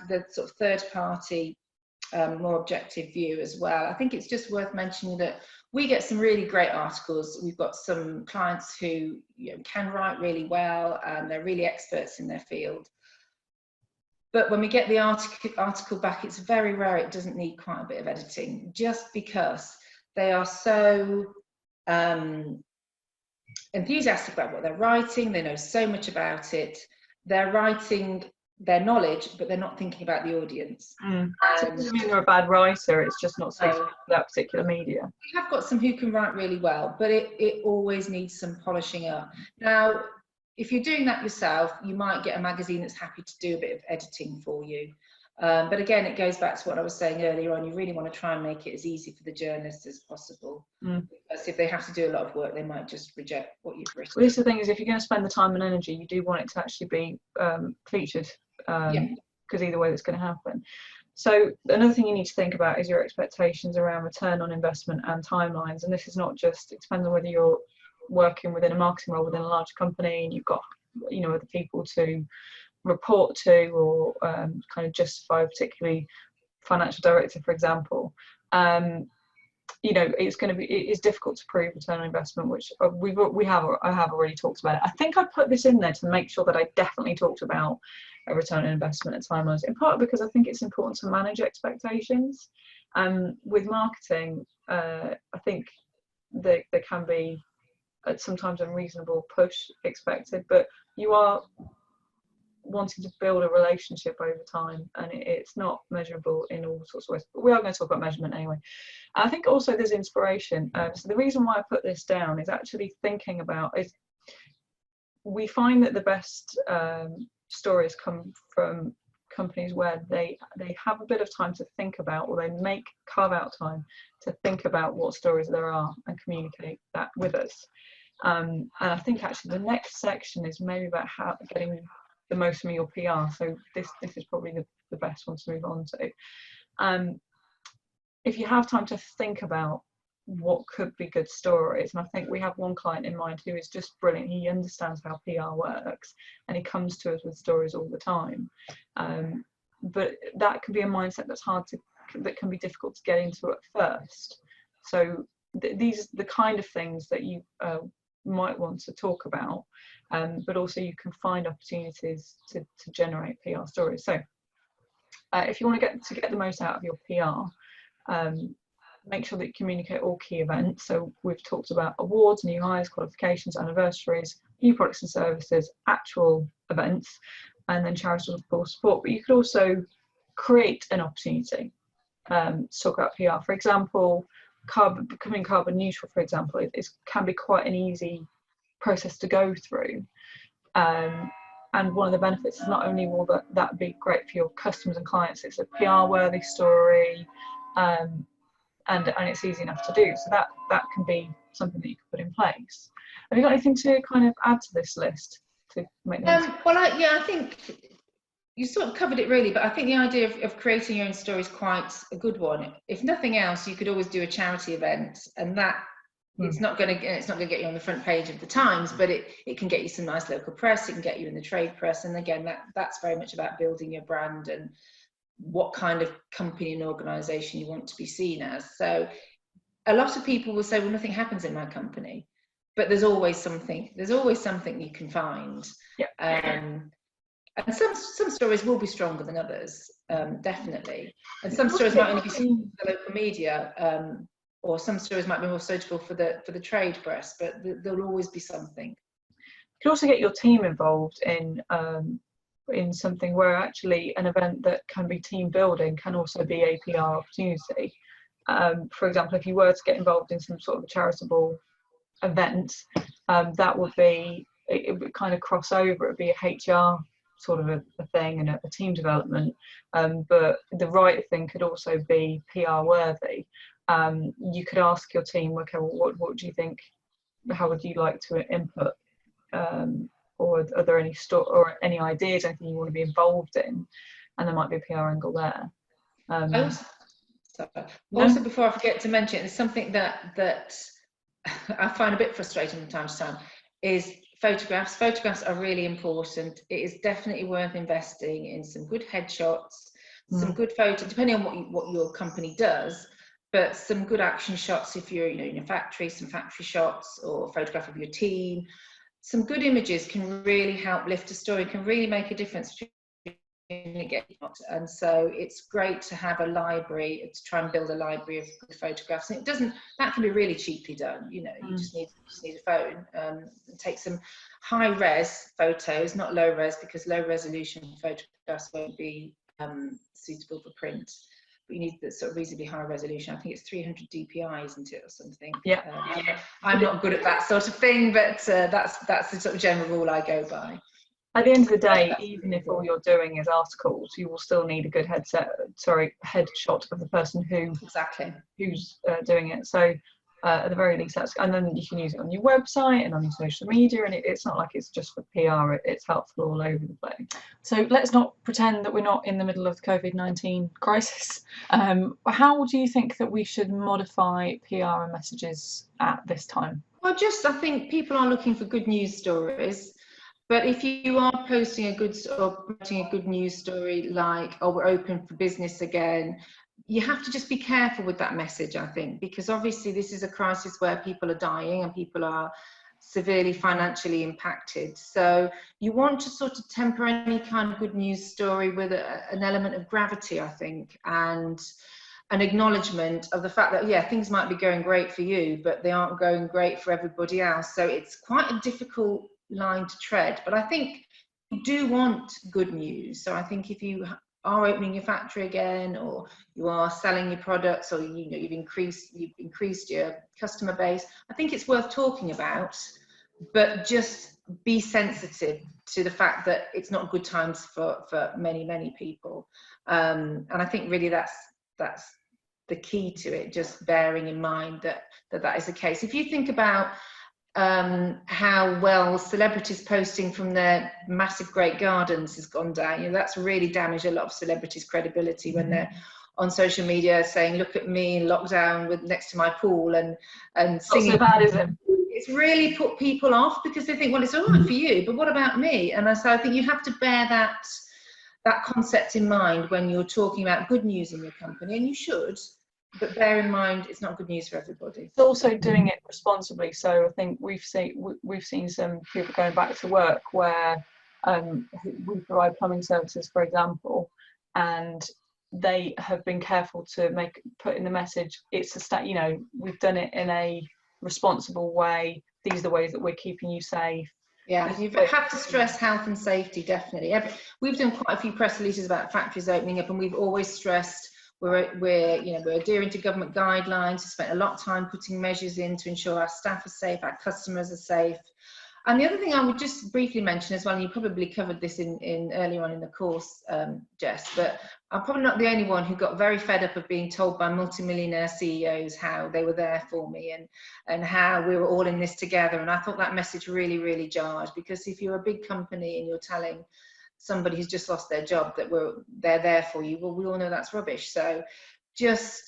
Speaker 2: the sort of third party, more objective view as well, I think it's just worth mentioning that we get some really great articles. We've got some clients who can write really well and they're really experts in their field. But when we get the article back, it's very rare it doesn't need quite a bit of editing, just because they are so enthusiastic about what they're writing. They know so much about it. They're writing their knowledge, but they're not thinking about the audience.
Speaker 1: So it doesn't mean they're a bad writer, it's just not suited for that particular media.
Speaker 2: We have got some who can write really well, but it always needs some polishing up. Now, if you're doing that yourself, you might get a magazine that's happy to do a bit of editing for you. But again, it goes back to what I was saying earlier on. You really want to try and make it as easy for the journalist as possible. Because if they have to do a lot of work, they might just reject what you've written.
Speaker 1: Well, this is the thing, is if you're going to spend the time and energy, you do want it to actually be featured, because either way that's going to happen. So another thing you need to think about is your expectations around return on investment and timelines. And this is not just, it depends on whether you're working within a marketing role within a large company and you've got other people to report to, or kind of justify a particularly financial director, for example. It is difficult to prove return on investment, which I have already talked about it. I think I put this in there to make sure that I definitely talked about a return on investment and timelines, in part because I think it's important to manage expectations. With marketing, I think there can be sometimes unreasonable push expected, but you are wanting to build a relationship over time, and it's not measurable in all sorts of ways, but we are going to talk about measurement anyway. I think also there's inspiration. So the reason why I put this down is actually thinking about we find that the best stories come from companies where they have a bit of time to think about, or they carve out time to think about what stories there are and communicate that with us. And I think actually the next section is maybe about how getting the most from your PR. So this is probably the best one to move on to. If you have time to think about what could be good stories, and I think we have one client in mind who is just brilliant. He understands how PR works and he comes to us with stories all the time. But that can be a mindset that can be difficult to get into at first. So these are the kind of things that you might want to talk about, but also you can find opportunities to generate PR stories. So if you want to get the most out of your PR, make sure that you communicate all key events. So we've talked about awards, new hires, qualifications, anniversaries, new products and services, actual events, and then charitable support. But you could also create an opportunity to talk about PR. For example, becoming carbon neutral, for example, can be quite an easy process to go through. And one of the benefits is not only will that be great for your customers and clients, it's a PR worthy story, and it's easy enough to do. So that can be something that you can put in place. Have you got anything to kind of add to this list to make
Speaker 2: I think you sort of covered it really, but I think the idea of creating your own story is quite a good one. If nothing else, you could always do a charity event, and that it's not going to get you on the front page of the Times, but it can get you some nice local press. It can get you in the trade press, and again, that's very much about building your brand and what kind of company and organisation you want to be seen as. So a lot of people will say, well, nothing happens in my company, but there's always something you can find. And some stories will be stronger than others, definitely. And some stories might only be suitable for the local media, or some stories might be more suitable for the trade press, but there'll always be something.
Speaker 1: You can also get your team involved in something where actually an event that can be team building can also be a PR opportunity. For example, if you were to get involved in some sort of a charitable event, that would be, it would kind of cross over. It would be a HR sort of a thing and a team development, but the right thing could also be PR worthy. You could ask your team, okay, well, what do you think, how would you like to input, or are there any ideas, anything you want to be involved in, and there might be a PR angle there.
Speaker 2: Also, before I forget to mention, it's something that I find a bit frustrating from time to time, is photographs. Photographs are really important. It is definitely worth investing in some good headshots, some good photos, depending on what your company does, but some good action shots if you're, in a factory, some factory shots or a photograph of your team. Some good images can really help lift a story, can really make a difference. And so it's great to have a library, to try and build a library of good photographs. And that can be really cheaply done. You just need a phone, and take some high res photos, not low res, because low resolution photographs won't be suitable for print. But you need the sort of reasonably high resolution. I think it's 300 dpi, isn't it, or something?
Speaker 1: Yeah.
Speaker 2: I'm not good at that sort of thing, but that's the sort of general rule I go by.
Speaker 1: At the end of the day, even if all you're doing is articles, you will still need a good headshot of the person who's doing it. So at the very least, and then you can use it on your website and on your social media, and it's not like it's just for PR. It's helpful all over the place. So let's not pretend that we're not in the middle of the COVID-19 crisis. How do you think that we should modify PR and messages at this time?
Speaker 2: Well, I think people are looking for good news stories. But if you are posting a good news story like, oh, we're open for business again, you have to just be careful with that message, I think, because obviously this is a crisis where people are dying and people are severely financially impacted. So you want to sort of temper any kind of good news story with an element of gravity, I think, and an acknowledgement of the fact that, yeah, things might be going great for you, but they aren't going great for everybody else. So it's quite a difficult line to tread, but I think you do want good news. So I think if you are opening your factory again, or you are selling your products, or you've increased your customer base, I think it's worth talking about, but just be sensitive to the fact that it's not good times for many people, and I think really that's the key to it, just bearing in mind that is the case. If you think about how well celebrities posting from their massive great gardens has gone down, that's really damaged a lot of celebrities' credibility when they're on social media saying, look at me in lockdown next to my pool and singing.
Speaker 1: Not so bad, is it?
Speaker 2: It's really put people off, because they think, well, it's all right for you, but what about me? And so I think you have to bear that concept in mind when you're talking about good news in your company, and you should, but bear in mind it's not good news for everybody.
Speaker 1: It's also doing it responsibly. So I think we've seen some people going back to work where we provide plumbing services, for example, and they have been careful to put in the message, it's we've done it in a responsible way. These are the ways that we're keeping you safe.
Speaker 2: Yeah, you have to stress health and safety, definitely. We've done quite a few press releases about factories opening up, and we've always stressed we're adhering to government guidelines. We spent a lot of time putting measures in to ensure our staff are safe, our customers are safe. And the other thing I would just briefly mention as well, and you probably covered this in earlier on in the course, Jess, but I'm probably not the only one who got very fed up of being told by multimillionaire CEOs how they were there for me and how we were all in this together. And I thought that message really, really jarred, because if you're a big company and you're telling somebody who's just lost their job that they're there for you, well, we all know that's rubbish. So just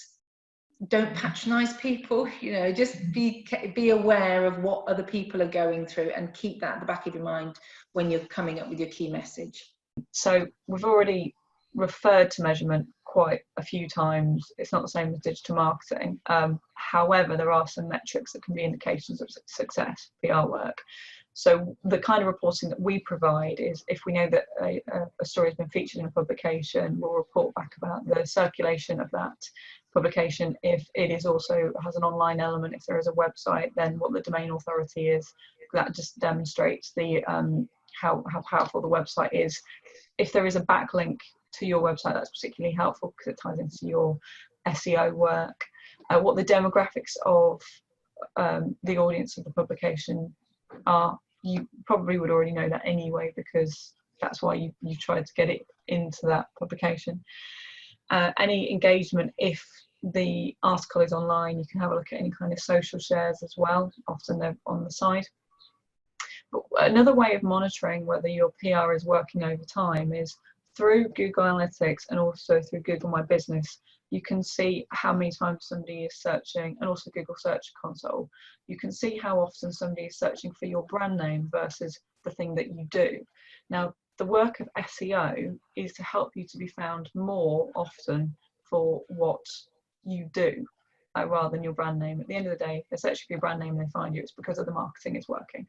Speaker 2: don't patronize people, just be aware of what other people are going through, and keep that at the back of your mind when you're coming up with your key message. So
Speaker 1: we've already referred to measurement quite a few times. It's not the same as digital marketing. However, there are some metrics that can be indications of success, PR work. So the kind of reporting that we provide is, if we know that a story has been featured in a publication, we'll report back about the circulation of that publication. If it is also has an online element, if there is a website, then what the domain authority is. That just demonstrates the how powerful the website is. If there is a backlink to your website, that's particularly helpful because it ties into your SEO work. What the demographics of the audience of the publication are, you probably would already know that anyway, because that's why you tried to get it into that publication. Any engagement, if the article is online, you can have a look at any kind of social shares as well. Often they're on the side. But another way of monitoring whether your PR is working over time is through Google Analytics and also through Google My Business. You can see how many times somebody is searching, and also Google Search Console. You can see how often somebody is searching for your brand name versus the thing that you do. Now, the work of SEO is to help you to be found more often for what you do, rather than your brand name. At the end of the day, if they're searching for your brand name and they find you, it's because of the marketing is working.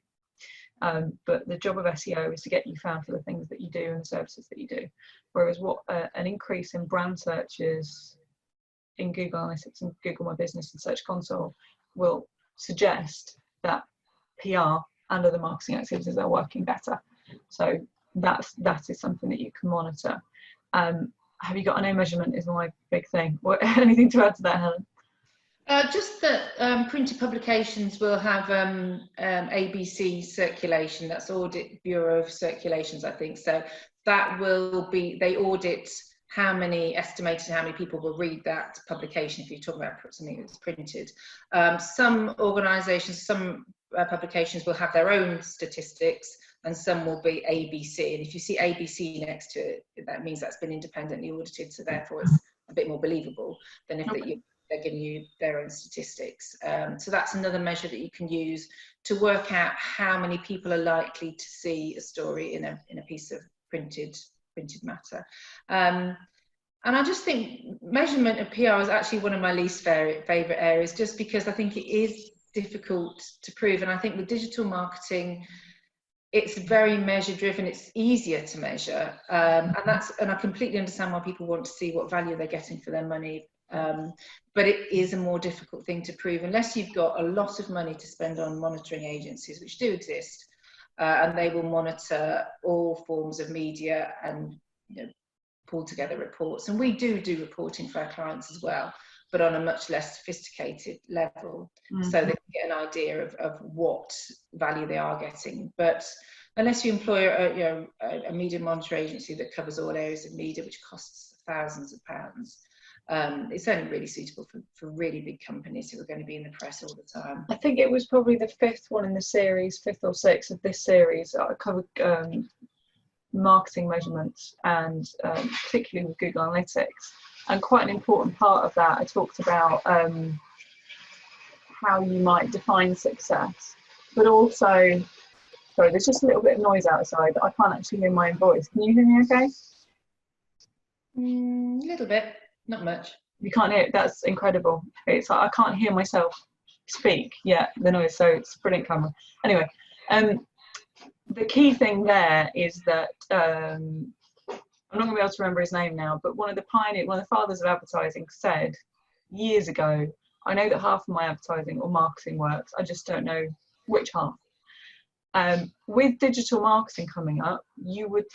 Speaker 1: But the job of SEO is to get you found for the things that you do and the services that you do. Whereas what an increase in brand searches in Google Analytics and Google My Business and Search Console will suggest that PR and other marketing activities are working better. So that is something that you can monitor. Have you got, I know measurement is my big thing. Anything to add to that, Helen?
Speaker 2: Just that printed publications will have ABC circulation, that's Audit Bureau of Circulations, I think. So that will be, they audit estimated how many people will read that publication if you're talking about something that's printed. Some organisations, some publications will have their own statistics, and some will be ABC. And if you see ABC next to it, that means that's been independently audited, so therefore it's a bit more believable than if they're giving you their own statistics. So that's another measure that you can use to work out how many people are likely to see a story in a piece of printed matter. And I just think measurement of PR is actually one of my least favourite areas, just because I think it is difficult to prove. And I think with digital marketing, it's very measure driven, it's easier to measure. And I completely understand why people want to see what value they're getting for their money. But it is a more difficult thing to prove unless you've got a lot of money to spend on monitoring agencies, which do exist, and they will monitor all forms of media and pull together reports. And we do reporting for our clients as well, but on a much less sophisticated level, so they can get an idea of what value they are getting. But unless you employ a media monitor agency that covers all areas of media, which costs thousands of pounds, it's only really suitable for really big companies who are going to be in the press all the time.
Speaker 1: I think it was probably the fifth one in the series, fifth or sixth of this series. I covered marketing measurements, and particularly with Google Analytics. And quite an important part of that, I talked about how you might define success, but also, sorry, there's just a little bit of noise outside. I can't actually hear my own voice. Can you hear me okay?
Speaker 2: A little bit. Not much.
Speaker 1: You can't hear it? That's incredible. It's like I can't hear myself speak. Yeah, the noise. So it's brilliant camera. Anyway, the key thing there is that I'm not going to be able to remember his name now, but one of the fathers of advertising said years ago, I know that half of my advertising or marketing works, I just don't know which half. With digital marketing coming up, you would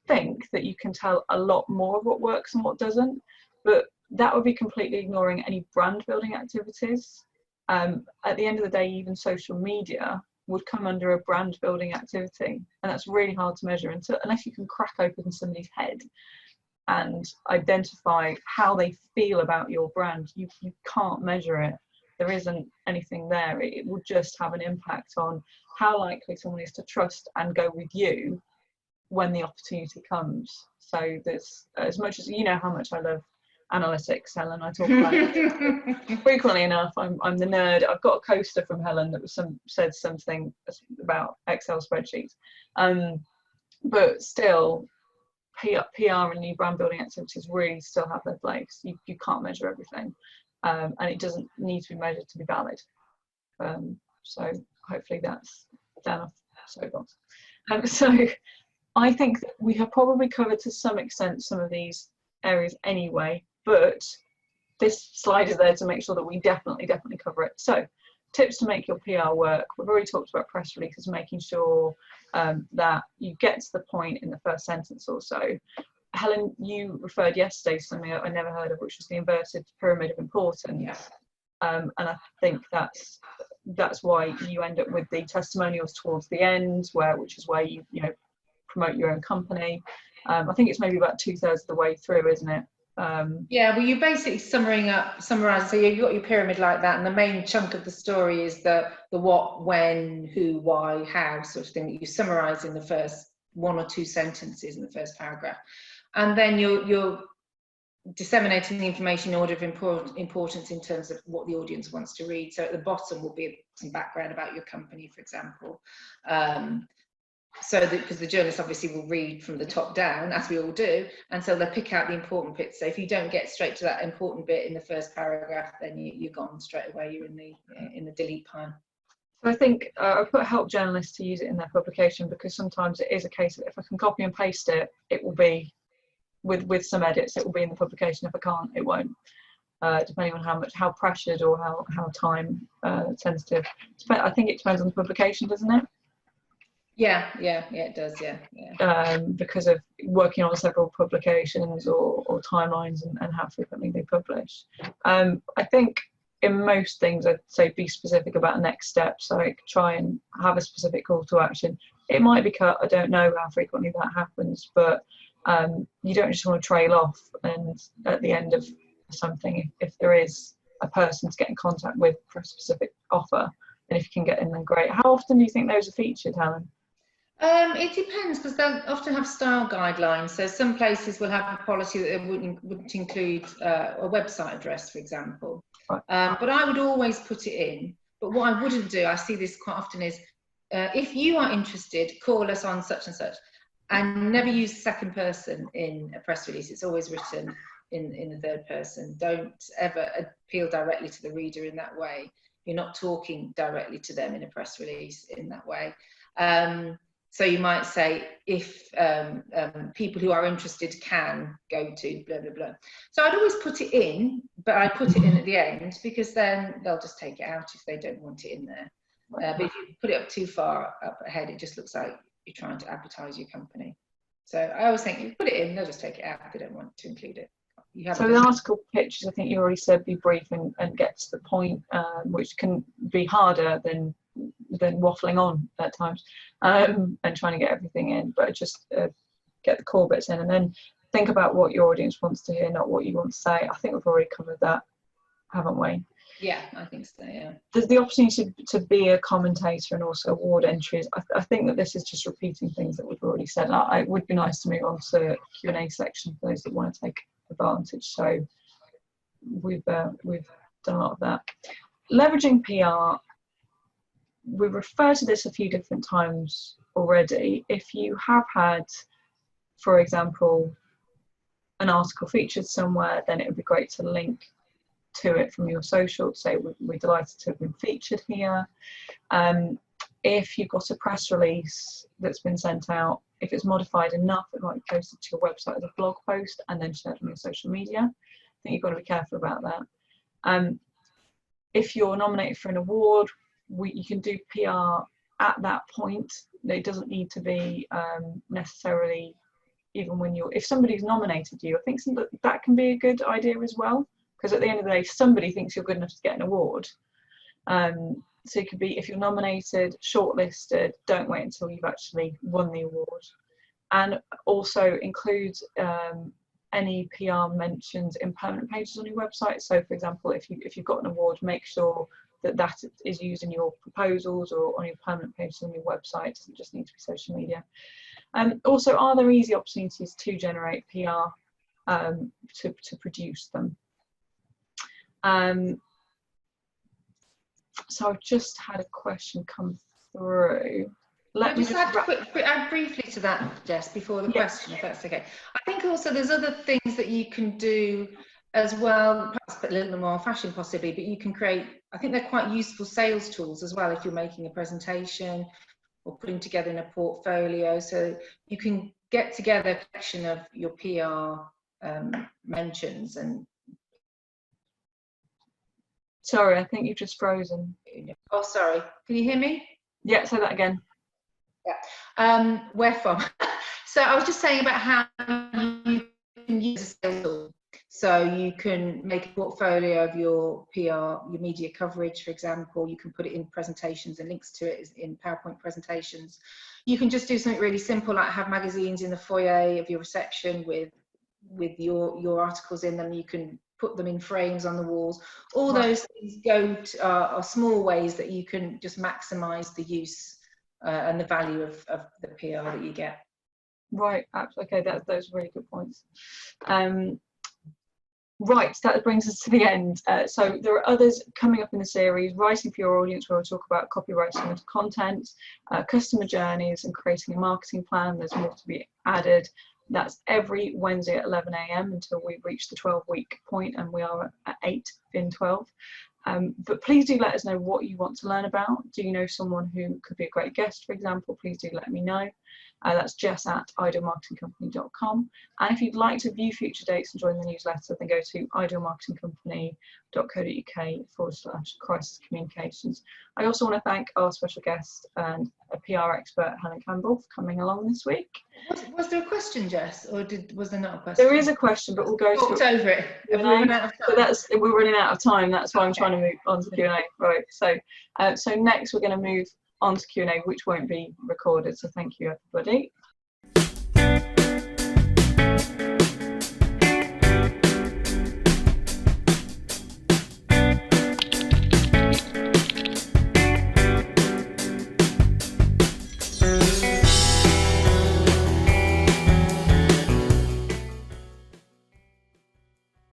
Speaker 1: think that you can tell a lot more of what works and what doesn't, but that would be completely ignoring any brand building activities. At the end of the day, even social media would come under a brand building activity, and that's really hard to measure unless you can crack open somebody's head and identify how they feel about your brand. You can't measure it. There isn't anything there. It would just have an impact on how likely someone is to trust and go with you when the opportunity comes. So there's, as much as you know how much I love analytics, Helen, I talk about it frequently enough. I'm the nerd. I've got a coaster from Helen that said something about Excel spreadsheets, but still PR and new brand building activities really still have their place. You can't measure everything, and it doesn't need to be measured to be valid. So hopefully that's down off soapbox. So I think that we have probably covered to some extent some of these areas anyway, but this slide is there to make sure that we definitely cover it. So tips to make your PR work. We've already talked about press releases, making sure that you get to the point in the first sentence or so. Helen, you referred yesterday to something I never heard of, which was the inverted pyramid of importance.
Speaker 2: Yeah.
Speaker 1: And I think that's why you end up with the testimonials towards the end, which is where you promote your own company. I think it's maybe about 2/3 of the way through, isn't it?
Speaker 2: Yeah, well, you're basically summarising. So you've got your pyramid like that, and the main chunk of the story is the what, when, who, why, how sort of thing that you summarise in the first 1 or 2 sentences in the first paragraph, and then you're disseminating the information in order of importance in terms of what the audience wants to read. So at the bottom will be some background about your company, for example. So that, because the journalists obviously will read from the top down, as we all do, and so they'll pick out the important bits. So if you don't get straight to that important bit in the first paragraph, then you're gone straight away. You're in the delete pile.
Speaker 1: So I think I put help journalists to use it in their publication, because sometimes it is a case of, if I can copy and paste it, it will be with some edits, it will be in the publication. If I can't, it won't. Depending on how pressured or how time sensitive. I think it depends on the publication, doesn't it?
Speaker 2: Yeah, it does, yeah.
Speaker 1: Because of working on several publications or timelines and how frequently they publish. I think in most things, I'd say be specific about next steps. Like try and have a specific call to action. It might be cut. I don't know how frequently that happens, but you don't just want to trail off and at the end of something, if there is a person to get in contact with for a specific offer, and if you can get in, then great. How often do you think those are featured, Helen?
Speaker 2: It depends, because they'll often have style guidelines. So some places will have a policy that they wouldn't include a website address, for example.
Speaker 1: Right.
Speaker 2: But I would always put it in. But what I wouldn't do, I see this quite often, is if you are interested, call us on such and such, and never use the second person in a press release. It's always written in the third person. Don't ever appeal directly to the reader in that way. You're not talking directly to them in a press release in that way. So you might say, if people who are interested can go to blah, blah, blah. So I'd always put it in, but I put it in at the end, because then they'll just take it out if they don't want it in there. But if you put it up too far up ahead, it just looks like you're trying to advertise your company. So I always think, you put it in, they'll just take it out if they don't want to include it.
Speaker 1: So the article pitches, I think you already said, be brief and get to the point, which can be harder than waffling on at times, and trying to get everything in, but just get the core bits in, and then think about what your audience wants to hear, not what you want to say. I think we've already covered that, haven't we?
Speaker 2: Yeah, I think so, yeah.
Speaker 1: There's the opportunity to be a commentator and also award entries. I think that this is just repeating things that we've already said. It would be nice to move on to Q&A section for those that want to take advantage. So we've done a lot of that. Leveraging PR. We've referred to this a few different times already. If you have had, for example, an article featured somewhere, then it would be great to link to it from your social, say we're delighted to have been featured here. If you've got a press release that's been sent out, if it's modified enough, it might be posted to your website as a blog post and then shared on your social media. I think you've got to be careful about that. If you're nominated for an award, you can do PR at that point. It doesn't need to be necessarily even when if somebody's nominated you. I think that can be a good idea as well, because at the end of the day, somebody thinks you're good enough to get an award. So it could be, if you're nominated, shortlisted, don't wait until you've actually won the award. And also include any PR mentions in permanent pages on your website. So for example, if you've got an award, make sure that is used in your proposals or on your permanent pages on your website. It doesn't just need to be social media. Also, are there easy opportunities to generate PR to produce them? So I've just had a question come through.
Speaker 2: Let me just add briefly to that, Jess, before the question, if that's okay. I think also there's other things that you can do as well, perhaps a little more fashion possibly, but you can create, I think they're quite useful sales tools as well if you're making a presentation or putting together in a portfolio. So you can get together a collection of your PR mentions and...
Speaker 1: Sorry, I think you've just frozen.
Speaker 2: Oh, sorry. Can you hear me?
Speaker 1: Yeah, say that again.
Speaker 2: Yeah. Where from? So I was just saying about how you can use a sales tool. So you can make a portfolio of your PR, your media coverage, for example. You can put it in presentations and links to it in PowerPoint presentations. You can just do something really simple, like have magazines in the foyer of your reception with your articles in them. You can put them in frames on the walls. All those things are small ways that you can just maximise the use and the value of the PR that you get.
Speaker 1: Right, okay, those are really good points. Right, that brings us to the end. So there are others coming up in the series: Writing for Your Audience, where we'll talk about copywriting of content, customer journeys and creating a marketing plan. There's more to be added. That's every Wednesday at 11 AM until we reach the 12-week point, and we are at 8 in 12. But please do let us know what you want to learn about. Do you know someone who could be a great guest, for example? Please do let me know. That's jess@idealmarketingcompany.com. And if you'd like to view future dates and join the newsletter, then go to idealmarketingcompany.co.uk/crisis communications. I also want to thank our special guest and a PR expert, Helen Campbell, for coming along this week.
Speaker 2: Was there a question, Jess, or was there not a question?
Speaker 1: There is a question, but we'll go to
Speaker 2: over it. Have we run out of time?
Speaker 1: So we're running out of time. That's why I'm trying to move on to Q&A. Right. So next we're going to move on to Q&A, which won't be recorded. So thank you, everybody.